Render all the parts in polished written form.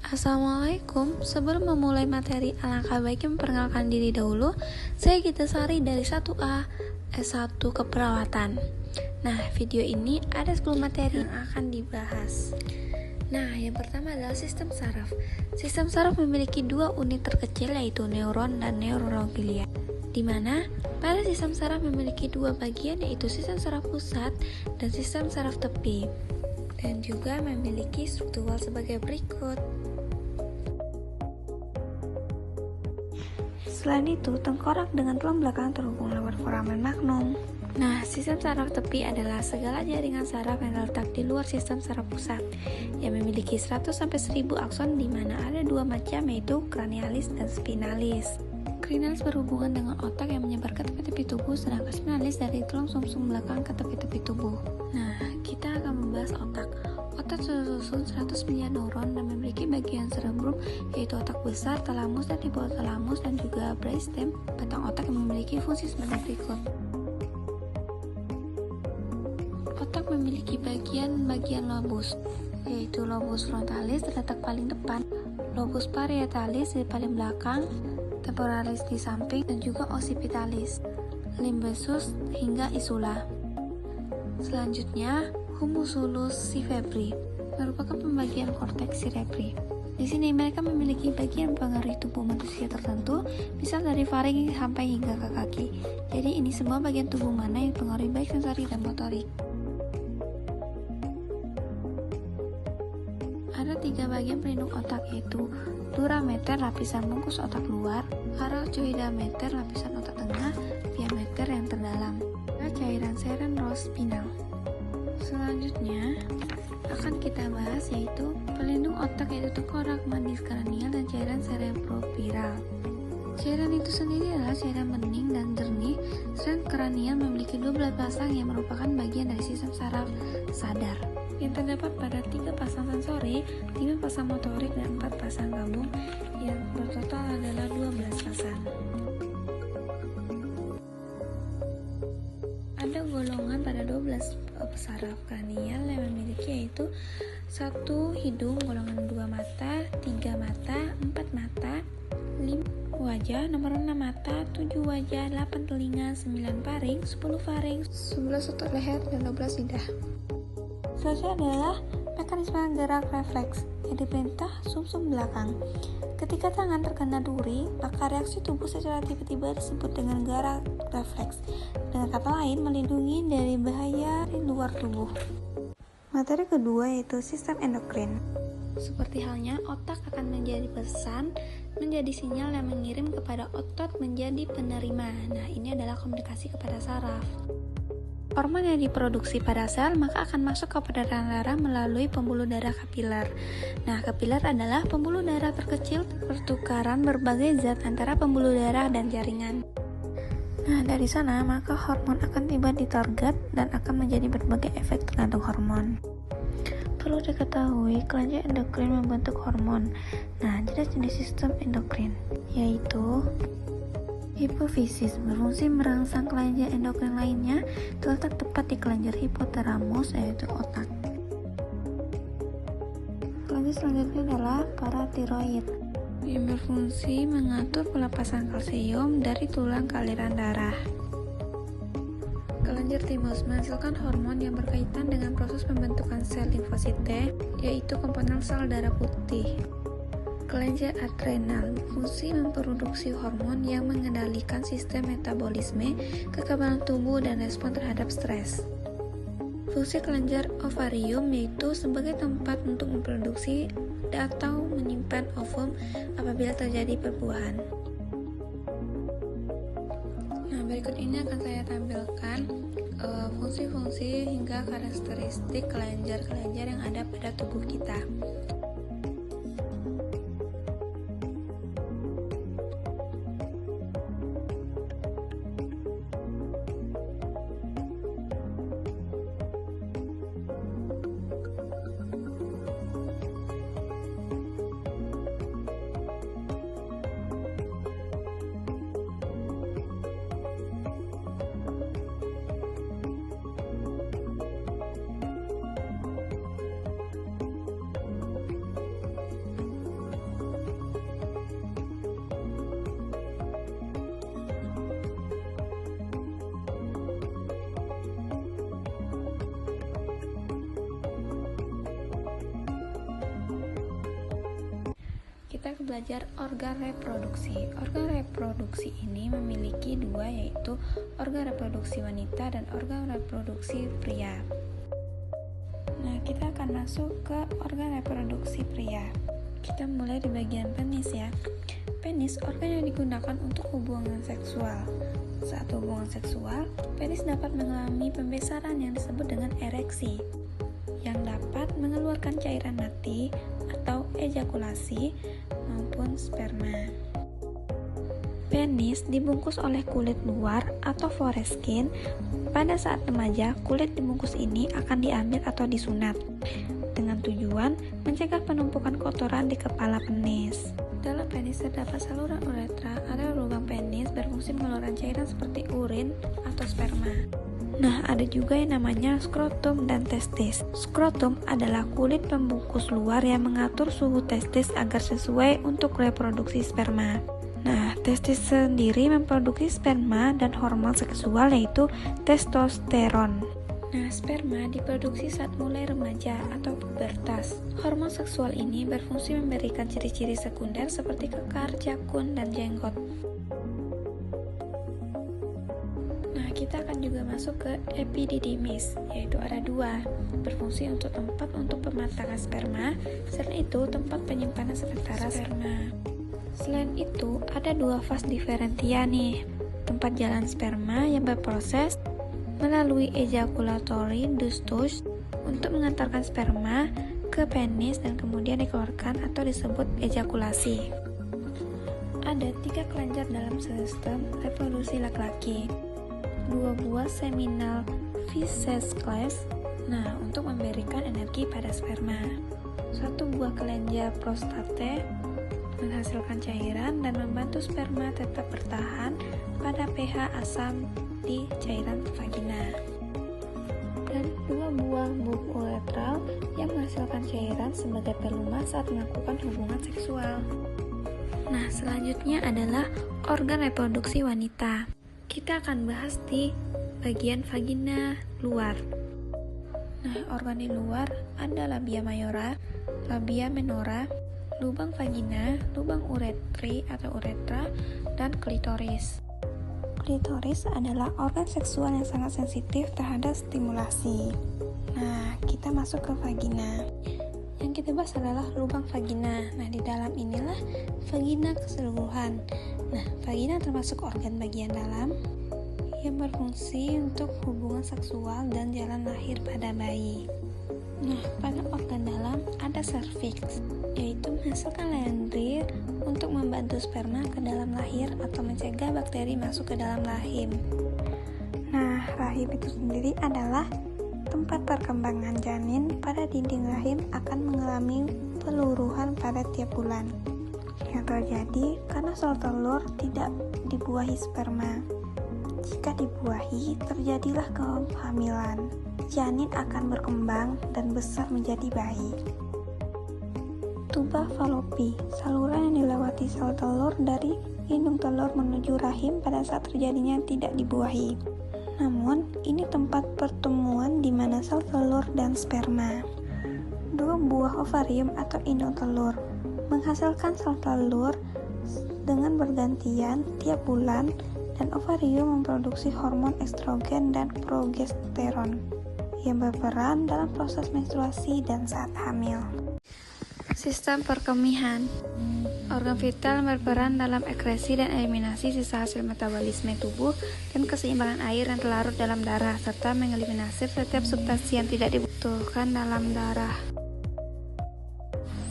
Assalamualaikum, sebelum memulai materi alangkah baiknya memperkenalkan diri dahulu. Saya Gita Sari dari 1A S1 Keperawatan. Nah, video ini ada 10 materi yang akan dibahas. Nah, yang pertama adalah sistem saraf. Sistem saraf memiliki dua unit terkecil, yaitu neuron dan neuroglia, di mana pada sistem saraf memiliki dua bagian, yaitu sistem saraf pusat dan sistem saraf tepi, dan juga memiliki struktur sebagai berikut. Selain itu, tengkorak dengan tulang belakang terhubung lewat foramen magnum. Nah, sistem saraf tepi adalah segala jaringan saraf yang terletak di luar sistem saraf pusat, yang memiliki 100-1000 akson, di mana ada dua macam, yaitu cranialis dan spinalis. Cranialis berhubungan dengan otak yang menyebar ke tepi-tepi tubuh, sedangkan spinalis dari tulang sumsum belakang ke tepi-tepi tubuh. Nah, kita akan membahas otak. Otak tersusun 100 miliar neuron dan memiliki bagian cerebrum, yaitu otak besar, talamus dan hipotalamus, dan juga brainstem, batang otak yang memiliki fungsi sebagai berikut. Otak memiliki bagian-bagian lobus, yaitu lobus frontalis terletak paling depan, lobus parietalis di paling belakang, temporalis di samping, dan juga occipitalis, limbesus hingga insula. Selanjutnya, humusulus cerebri merupakan pembagian korteks cerebri. Di sini mereka memiliki bagian mempengaruhi tubuh manusia tertentu, misal dari faring sampai hingga ke kaki. Jadi ini semua bagian tubuh mana yang mempengaruhi baik sensori dan motorik. Ada 3 bagian pelindung otak, yaitu durameter lapisan bungkus otak luar, arachoidameter lapisan otak tengah, viameter yang terdalam, dan cairan cerebrospinal. Selanjutnya akan kita bahas yaitu pelindung otak, yaitu tengkorak, manis kranial, dan cairan cerebroviral. Cairan itu sendiri adalah cairan bening dan jernih. Selain kranial memiliki 12 pasang yang merupakan bagian dari sistem saraf sadar, yang terdapat pada 3 pasang sensori, 5 pasang motorik, dan 4 pasang gabung, yang bertotal adalah 12 pasang. Ada golongan pada 12 saraf kranial yang memiliki, yaitu 1 hidung, golongan 2 mata, 3 mata, 4 mata, 5 wajah, nomor 6 mata, 7 wajah, 8 telinga, 9 faring, 10 faring, 11 otot leher, dan 12 lidah. Selanjutnya adalah mekanisme gerak refleks yang diperintah sumsum belakang. Ketika tangan terkena duri, maka reaksi tubuh secara tiba-tiba disebut dengan gerak refleks. Dengan kata lain, melindungi dari bahaya di luar tubuh. Materi kedua yaitu sistem endokrin. Seperti halnya otak akan menjadi pesan, menjadi sinyal yang mengirim kepada otot menjadi penerima. Nah, ini adalah komunikasi kepada saraf. Hormon yang diproduksi pada sel maka akan masuk ke peredaran darah melalui pembuluh darah kapiler. Nah, kapiler adalah pembuluh darah terkecil pertukaran berbagai zat antara pembuluh darah dan jaringan. Nah, dari sana maka hormon akan tiba di target dan akan menjadi berbagai efek tergantung hormon. Perlu diketahui, kelenjar endokrin membentuk hormon. Nah, jenis-jenis sistem endokrin yaitu hipofisis berfungsi merangsang kelenjar endokrin lainnya, terletak tepat di kelenjar hipotalamus, yaitu otak. Kelenjar selanjutnya adalah paratiroid yang berfungsi mengatur pelepasan kalsium dari tulang ke aliran darah. Kelenjar timus menghasilkan hormon yang berkaitan dengan proses pembentukan sel limfosite, yaitu komponen sel darah putih. Kelenjar adrenal berfungsi memproduksi hormon yang mengendalikan sistem metabolisme, kekebalan tubuh, dan respon terhadap stres. Fungsi kelenjar ovarium yaitu sebagai tempat untuk memproduksi atau menyimpan ovum apabila terjadi perbuahan. Nah, berikut ini akan saya tampilkan fungsi-fungsi hingga karakteristik kelenjar-kelenjar yang ada pada tubuh kita. belajar organ reproduksi. Organ reproduksi ini memiliki dua, yaitu organ reproduksi wanita dan organ reproduksi pria. Nah, kita akan masuk ke organ reproduksi pria. Kita mulai di bagian penis ya. Penis organ yang digunakan untuk hubungan seksual. Saat hubungan seksual, penis dapat mengalami pembesaran yang disebut dengan ereksi, yang dapat mengeluarkan cairan mati atau ejakulasi maupun sperma. Penis dibungkus oleh kulit luar atau foreskin. Pada saat remaja, kulit dibungkus ini akan diambil atau disunat dengan tujuan mencegah penumpukan kotoran di kepala penis. Dalam penis terdapat saluran uretra atau lubang penis berfungsi mengeluarkan cairan seperti urin atau sperma. Nah, ada juga yang namanya skrotum dan testis. Skrotum adalah kulit pembungkus luar yang mengatur suhu testis agar sesuai untuk reproduksi sperma. Nah, testis sendiri memproduksi sperma dan hormon seksual yaitu testosteron. Nah, sperma diproduksi saat mulai remaja atau pubertas. Hormon seksual ini berfungsi memberikan ciri-ciri sekunder seperti kekar, jakun, dan jenggot. Nah, kita akan juga masuk ke epididymis, yaitu ada dua, berfungsi untuk tempat untuk pematangan sperma, selain itu tempat penyimpanan sementara sperma. Selain itu, ada dua vas diferentia nih, tempat jalan sperma yang berproses melalui ejakulatory ductus untuk mengantarkan sperma ke penis dan kemudian dikeluarkan atau disebut ejakulasi. Ada 3 kelenjar dalam sistem reproduksi laki-laki. 2 buah seminal vesicles, nah untuk memberikan energi pada sperma. 1 buah kelenjar prostate menghasilkan cairan dan membantu sperma tetap bertahan pada pH asam di cairan vagina. Dan 2 buah bulb uretral yang menghasilkan cairan sebagai pelumah saat melakukan hubungan seksual. Nah, selanjutnya adalah organ reproduksi wanita. Kita akan bahas di bagian vagina luar. Nah, organ di luar ada labia mayora, labia minora, lubang vagina, lubang uretri atau uretra, dan klitoris. Klitoris adalah organ seksual yang sangat sensitif terhadap stimulasi. Nah, kita masuk ke vagina. Yang kita bahas adalah lubang vagina. Nah, di dalam inilah vagina keseluruhan. Nah, vagina termasuk organ bagian dalam yang berfungsi untuk hubungan seksual dan jalan lahir pada bayi. Nah, pada organ dalam ada serviks, yaitu menghasilkan lendir untuk membantu sperma ke dalam lahir atau mencegah bakteri masuk ke dalam rahim. Nah, rahim itu sendiri adalah tempat perkembangan janin. Pada dinding rahim akan mengalami peluruhan pada tiap bulan yang terjadi karena sel telur tidak dibuahi sperma. Jika dibuahi, terjadilah kehamilan. Janin akan berkembang dan besar menjadi bayi. Tuba falopi, saluran yang dilewati sel telur dari indung telur menuju rahim pada saat terjadinya tidak dibuahi. Namun, ini tempat pertemuan di mana sel telur dan sperma. 2 buah ovarium atau indung telur menghasilkan sel telur dengan bergantian tiap bulan, dan ovarium memproduksi hormon estrogen dan progesteron yang berperan dalam proses menstruasi dan saat hamil. Sistem perkemihan. Organ vital berperan dalam ekskresi dan eliminasi sisa hasil metabolisme tubuh dan keseimbangan air yang terlarut dalam darah, serta mengeliminasi setiap substansi yang tidak dibutuhkan dalam darah.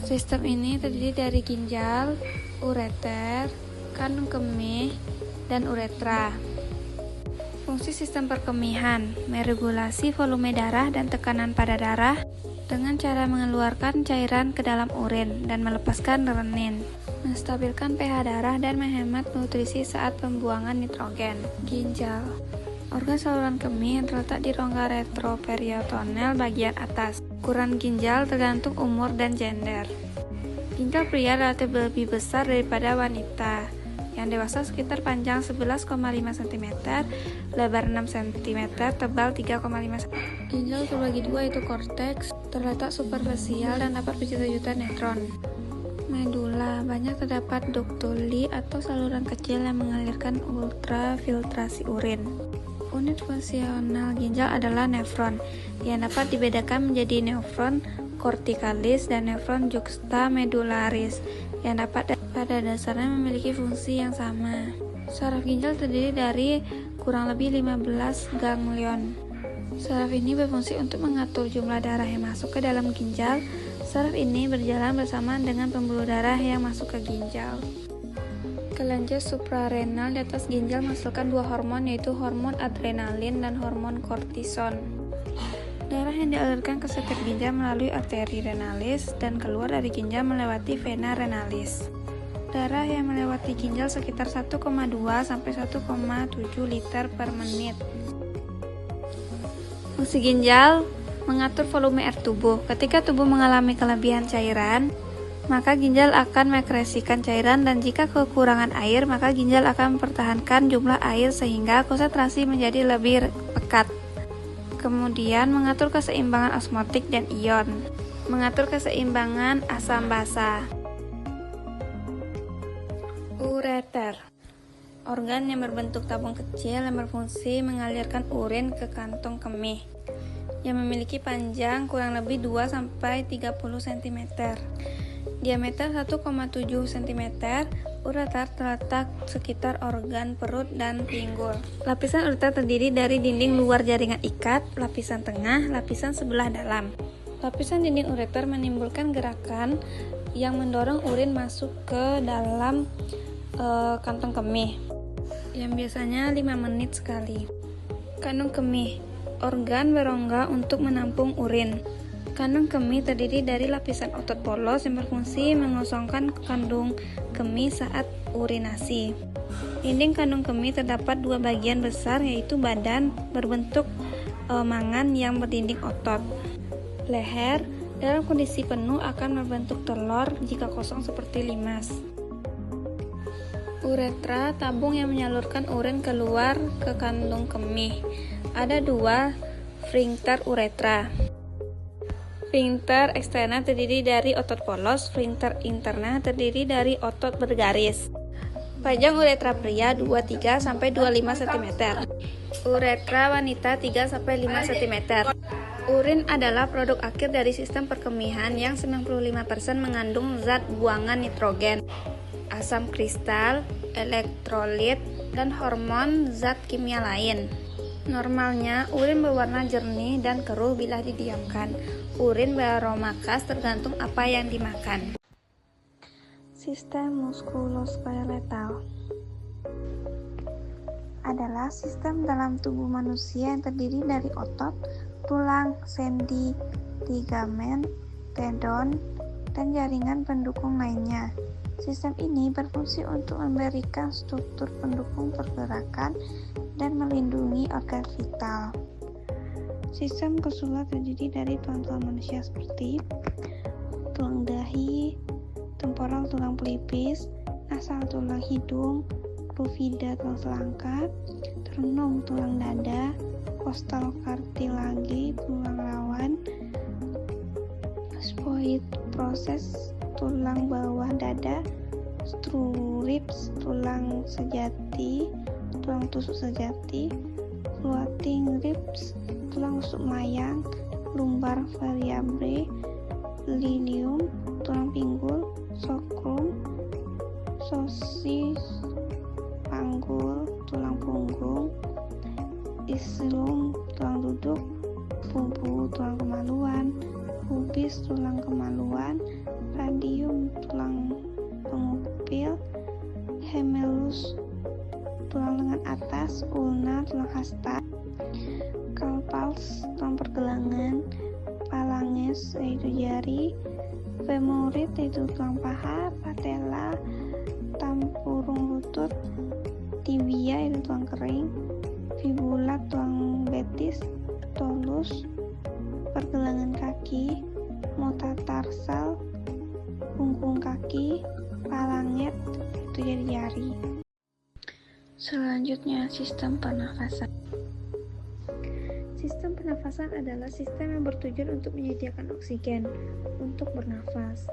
Sistem ini terdiri dari ginjal, ureter, kandung kemih, dan uretra. Fungsi sistem perkemihan meregulasi volume darah dan tekanan pada darah dengan cara mengeluarkan cairan ke dalam urin dan melepaskan renin, menstabilkan pH darah dan menghemat nutrisi saat pembuangan nitrogen. Ginjal, organ saluran kemih yang terletak di rongga retroperitoneal bagian atas. Ukuran ginjal tergantung umur dan gender. Ginjal pria relatif lebih besar daripada wanita. Yang dewasa sekitar panjang 11,5 cm, lebar 6 cm, tebal 3,5 cm. Ginjal terbagi dua, yaitu korteks, terletak superfisial dan dapat berjuta-juta neutron. Medula, banyak terdapat ductuli atau saluran kecil yang mengalirkan ultrafiltrasi urin. Unit fungsional ginjal adalah nefron, yang dapat dibedakan menjadi nefron corticalis dan nefron juxtamedularis, yang dapat pada dasarnya memiliki fungsi yang sama. Saraf ginjal terdiri dari kurang lebih 15 ganglion. Saraf ini berfungsi untuk mengatur jumlah darah yang masuk ke dalam ginjal. Saraf ini berjalan bersama dengan pembuluh darah yang masuk ke ginjal. Kelenjar suprarenal di atas ginjal menghasilkan dua hormon, yaitu hormon adrenalin dan hormon kortison. Darah yang dialirkan ke setiap ginjal melalui arteri renalis dan keluar dari ginjal melewati vena renalis. Darah yang melewati ginjal sekitar 1,2 sampai 1,7 liter per menit. Fungsi ginjal mengatur volume air tubuh. Ketika tubuh mengalami kelebihan cairan, maka ginjal akan mengekskresikan cairan, dan jika kekurangan air, maka ginjal akan mempertahankan jumlah air sehingga konsentrasi menjadi lebih pekat. Kemudian mengatur keseimbangan osmotik dan ion, mengatur keseimbangan asam basa. Ureter, organ yang berbentuk tabung kecil yang berfungsi mengalirkan urin ke kantong kemih, yang memiliki panjang kurang lebih 2-30 cm. Diameter 1,7 cm, ureter terletak sekitar organ perut dan pinggul. Lapisan ureter terdiri dari dinding luar jaringan ikat, lapisan tengah, lapisan sebelah dalam. Lapisan dinding ureter menimbulkan gerakan yang mendorong urin masuk ke dalam kantong kemih, yang biasanya 5 menit sekali. Kandung kemih, organ berongga untuk menampung urin. Kandung kemih terdiri dari lapisan otot polos yang berfungsi mengosongkan kandung kemih saat urinasi. Dinding kandung kemih terdapat dua bagian besar, yaitu badan berbentuk mangan yang berdinding otot. Leher dalam kondisi penuh akan membentuk telur, jika kosong seperti limas. Uretra, tabung yang menyalurkan urin keluar ke kandung kemih. Ada dua sphinkter uretra. Sphinkter eksterna terdiri dari otot polos, sphinkter interna terdiri dari otot bergaris. Panjang uretra pria 23 sampai 25 cm. Uretra wanita 3 sampai 5 cm. Urin adalah produk akhir dari sistem perkemihan yang 95% mengandung zat buangan nitrogen, asam kristal, elektrolit, dan hormon zat kimia lain. Normalnya, urin berwarna jernih dan keruh bila didiamkan. Urin beraroma khas tergantung apa yang dimakan. Sistem muskuloskeletal adalah sistem dalam tubuh manusia yang terdiri dari otot, tulang, sendi, ligamen, tendon, dan jaringan pendukung lainnya. Sistem ini berfungsi untuk memberikan struktur pendukung pergerakan dan melindungi organ vital. Sistem kesulat terdiri dari tulang-tulang manusia seperti tulang dahi, temporal tulang pelipis, nasal tulang hidung, crufida tulang selangkap, sternum tulang dada, costal cartilage tulang rawan, sphenoid process tulang bawah dada, struribs tulang sejati, tulang tusuk sejati, floating ribs tulang rusuk mayang, lumbar vertebrae, ilium tulang pinggul, sacrum, sosis panggul tulang punggung, ischium tulang duduk, pubu tulang kemaluan, pubis tulang kemaluan, radium tulang pengupil, gemellus tulang lengan atas, ulna tulang hasta, carpals tulang pergelangan, phalanges yaitu jari, femoris yaitu tulang paha, patella tampurung lutut, tibia yaitu tulang kering, fibula tulang betis, tolus pergelangan kaki, metatarsal punggung kaki, phalanget itu jari-jari. Selanjutnya, sistem pernafasan. Sistem pernafasan adalah sistem yang bertujuan untuk menyediakan oksigen untuk bernafas.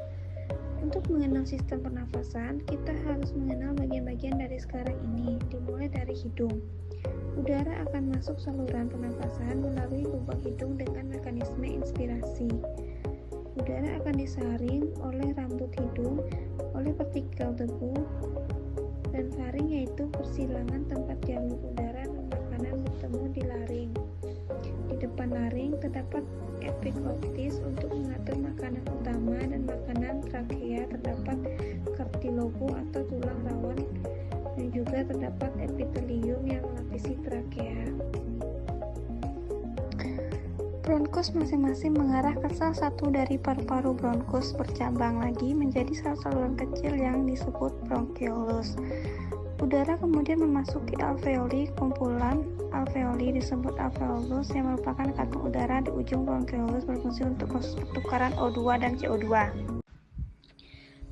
Untuk mengenal sistem pernafasan, kita harus mengenal bagian-bagian dari sekarang ini, dimulai dari hidung. Udara akan masuk saluran pernafasan melalui lubang hidung dengan mekanisme inspirasi. Udara akan disaring oleh rambut hidung, oleh partikel debu, dan faring, yaitu persilangan tempat jalur udara dan makanan bertemu di laring. Di depan laring terdapat epiglottis untuk mengatur makanan utama, dan makanan trakea terdapat kartilogo atau tulang rawan, dan juga terdapat epitelium yang melapisi trakea. Bronkus masing-masing mengarah ke salah satu dari paru-paru bronkus, bercabang lagi menjadi saluran kecil yang disebut bronchiolus. Udara kemudian memasuki alveoli. Kumpulan alveoli disebut alveolus yang merupakan kantung udara di ujung bronchiolus, berfungsi untuk proses pertukaran O2 dan CO2.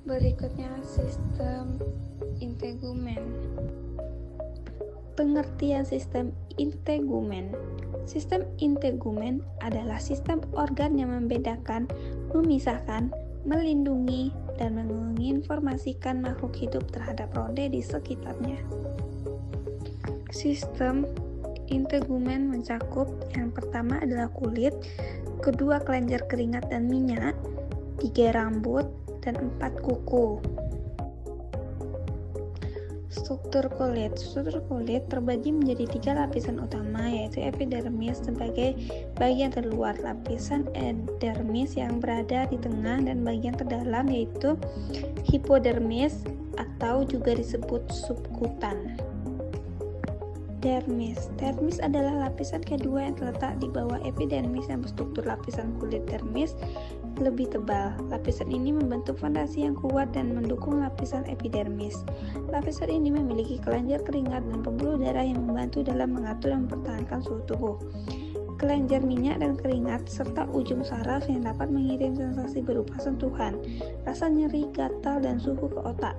Berikutnya sistem integumen. Pengertian sistem integumen. Sistem integumen adalah sistem organ yang membedakan, memisahkan, melindungi, dan menginformasikan makhluk hidup terhadap ronde di sekitarnya. Sistem integumen mencakup yang pertama adalah kulit, kedua kelenjar keringat dan minyak, 3 rambut, dan 4 kuku. Struktur kulit terbagi menjadi 3 lapisan utama, yaitu epidermis sebagai bagian terluar, lapisan epidermis yang berada di tengah, dan bagian terdalam yaitu hipodermis atau juga disebut subkutan. Dermis adalah lapisan kedua yang terletak di bawah epidermis yang berstruktur lapisan kulit dermis lebih tebal. Lapisan ini membentuk fondasi yang kuat dan mendukung lapisan epidermis. Lapisan ini memiliki kelenjar keringat dan pembuluh darah yang membantu dalam mengatur dan mempertahankan suhu tubuh. Kelenjar minyak dan keringat serta ujung saraf yang dapat mengirim sensasi berupa sentuhan, rasa nyeri, gatal, dan suhu ke otak.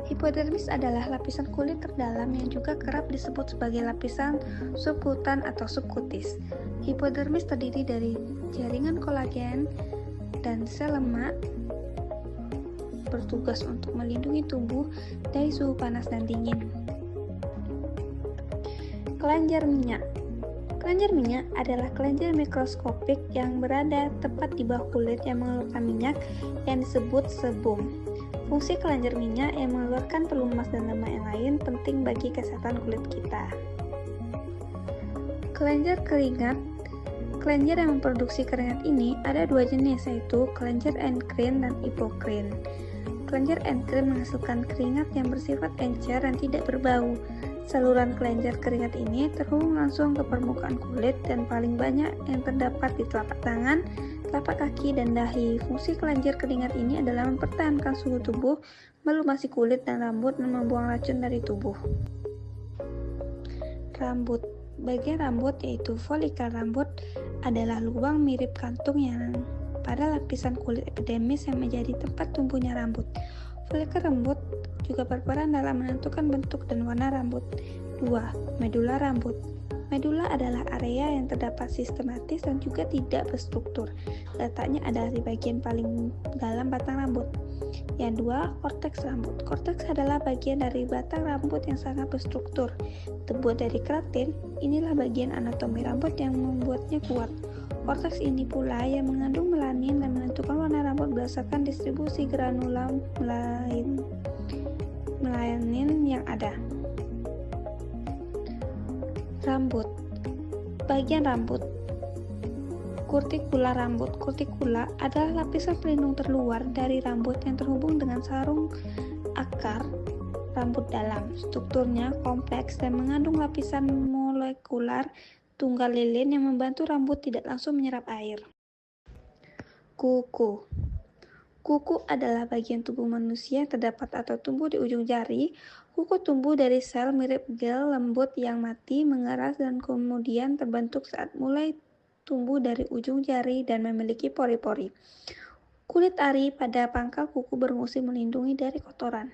Hipodermis adalah lapisan kulit terdalam yang juga kerap disebut sebagai lapisan subkutan atau subkutis. Hipodermis terdiri dari jaringan kolagen dan sel lemak, bertugas untuk melindungi tubuh dari suhu panas dan dingin. Kelenjar minyak. Kelenjar minyak adalah kelenjar mikroskopik yang berada tepat di bawah kulit yang mengeluarkan minyak yang disebut sebum. Fungsi kelenjar minyak yang mengeluarkan pelumas dan lemak yang lain penting bagi kesehatan kulit kita. Kelenjar keringat. Kelenjar yang memproduksi keringat ini ada 2 jenis, yaitu kelenjar endokrin dan hipokrin. Kelenjar endokrin menghasilkan keringat yang bersifat encer dan tidak berbau. Saluran kelenjar keringat ini terhubung langsung ke permukaan kulit dan paling banyak yang terdapat di telapak tangan, telapak kaki, dan dahi. Fungsi kelenjar keringat ini adalah mempertahankan suhu tubuh, melumasi kulit dan rambut, dan membuang racun dari tubuh. Rambut. Bagian rambut yaitu folikel rambut adalah lubang mirip kantung yang pada lapisan kulit epidermis yang menjadi tempat tumbuhnya rambut. Folikel rambut juga berperan dalam menentukan bentuk dan warna rambut. 2. Medula rambut. Medula adalah area yang terdapat sistematis dan juga tidak berstruktur. Letaknya adalah di bagian paling dalam batang rambut. Yang 2, korteks rambut. Korteks adalah bagian dari batang rambut yang sangat berstruktur. Terbuat dari keratin, inilah bagian anatomi rambut yang membuatnya kuat. Korteks ini pula yang mengandung melanin dan menentukan warna rambut berdasarkan distribusi granula melanin yang ada. Rambut. Bagian rambut. Kutikula rambut. Kutikula adalah lapisan pelindung terluar dari rambut yang terhubung dengan sarung akar rambut dalam. Strukturnya kompleks dan mengandung lapisan molekular tunggal lilin yang membantu rambut tidak langsung menyerap air. Kuku. Kuku adalah bagian tubuh manusia yang terdapat atau tumbuh di ujung jari. Kuku tumbuh dari sel mirip gel lembut yang mati, mengeras, dan kemudian terbentuk saat mulai tumbuh dari ujung jari dan memiliki pori-pori. Kulit ari pada pangkal kuku berfungsi melindungi dari kotoran.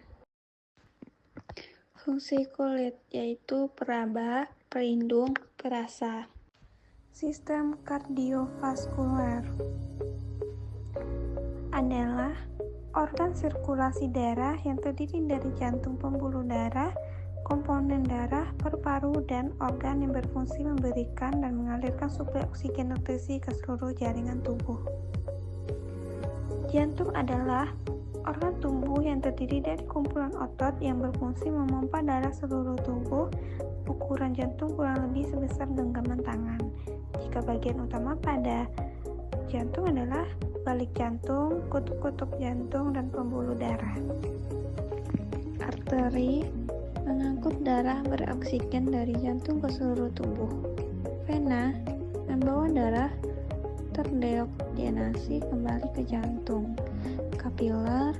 Fungsi kulit yaitu peraba, pelindung, perasa. Sistem kardiovaskular. adalah organ sirkulasi darah yang terdiri dari jantung, pembuluh darah, komponen darah, paru-paru, dan organ yang berfungsi memberikan dan mengalirkan suplai oksigen nutrisi ke seluruh jaringan tubuh. Jantung adalah organ tubuh yang terdiri dari kumpulan otot yang berfungsi memompa darah seluruh tubuh. Ukuran jantung kurang lebih sebesar genggaman tangan. Jika bagian utama pada jantung adalah balik jantung, kutub-kutub jantung, dan pembuluh darah. Arteri mengangkut darah beroksigen dari jantung ke seluruh tubuh. Vena membawa darah terdeoksinasi kembali ke jantung. Kapiler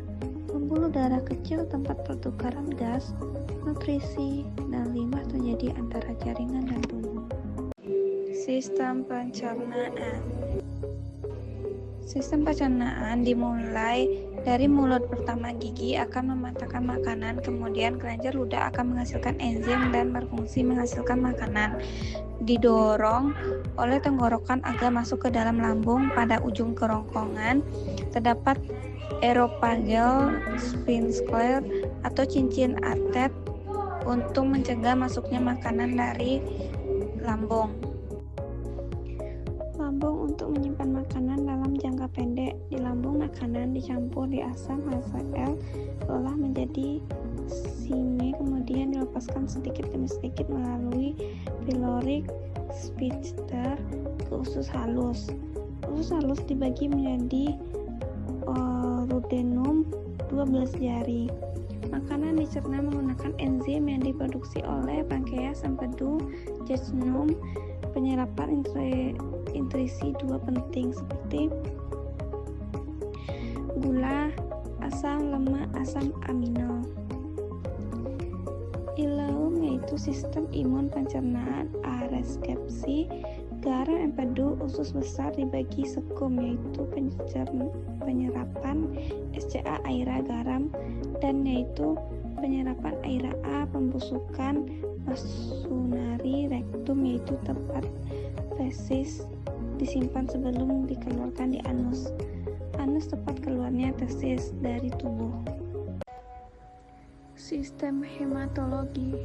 pembuluh darah kecil tempat pertukaran gas, nutrisi, dan limbah terjadi antara jaringan dan tubuh. Sistem pencernaan. Sistem pencernaan dimulai dari mulut pertama. Gigi akan mematahkan makanan, kemudian kelenjar ludah akan menghasilkan enzim dan berfungsi menghasilkan makanan. Didorong oleh tenggorokan agar masuk ke dalam lambung. Pada ujung kerongkongan terdapat erophageal sphincter atau cincin atet untuk mencegah masuknya makanan dari lambung. Lambung untuk menyimpan makanan dalam jangka pendek. Di lambung, makanan dicampur di asam HCl, diolah menjadi sime, kemudian dilepaskan sedikit demi sedikit melalui pyloric sphincter ke usus halus. Usus halus dibagi menjadi duodenum 12 jari. Makanan dicerna menggunakan enzim yang diproduksi oleh pankreas, empedu, jejunum. Penyerapan nutrisi dua penting seperti gula, asam lemak, asam amino. Ileum yaitu sistem imun pencernaan, areskepsi, garam, empedu, usus besar dibagi sekum yaitu penyerapan SCA, aira, garam, dan yaitu penyerapan aira A, pembusukan masunari, rektum yaitu tempat fesis disimpan sebelum dikeluarkan di anus. Anus tempat keluarnya fesis dari tubuh. Sistem hematologi.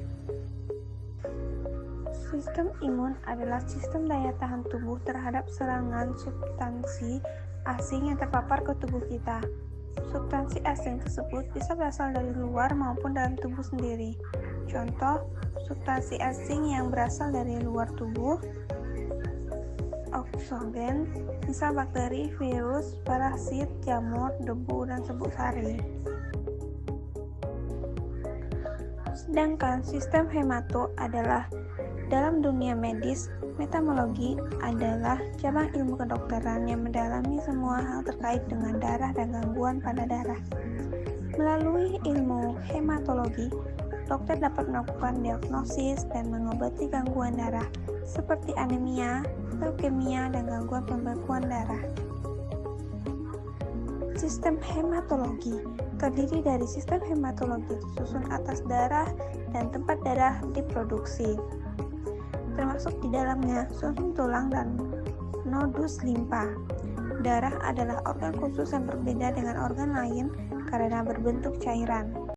Sistem imun adalah sistem daya tahan tubuh terhadap serangan substansi asing yang terpapar ke tubuh kita. Substansi asing tersebut bisa berasal dari luar maupun dalam tubuh sendiri. Contoh, substansi asing yang berasal dari luar tubuh, oksogen, misal bakteri, virus, parasit, jamur, debu, dan serbuk sari. Sedangkan sistem hemato adalah dalam dunia medis. Metamologi adalah cabang ilmu kedokteran yang mendalami semua hal terkait dengan darah dan gangguan pada darah. Melalui ilmu hematologi, dokter dapat melakukan diagnosis dan mengobati gangguan darah seperti anemia, leukemia, dan gangguan pembekuan darah. Sistem hematologi terdiri dari sistem hematologi disusun atas darah dan tempat darah diproduksi, termasuk di dalamnya susun tulang dan nodus limpa. Darah adalah organ khusus yang berbeda dengan organ lain karena berbentuk cairan.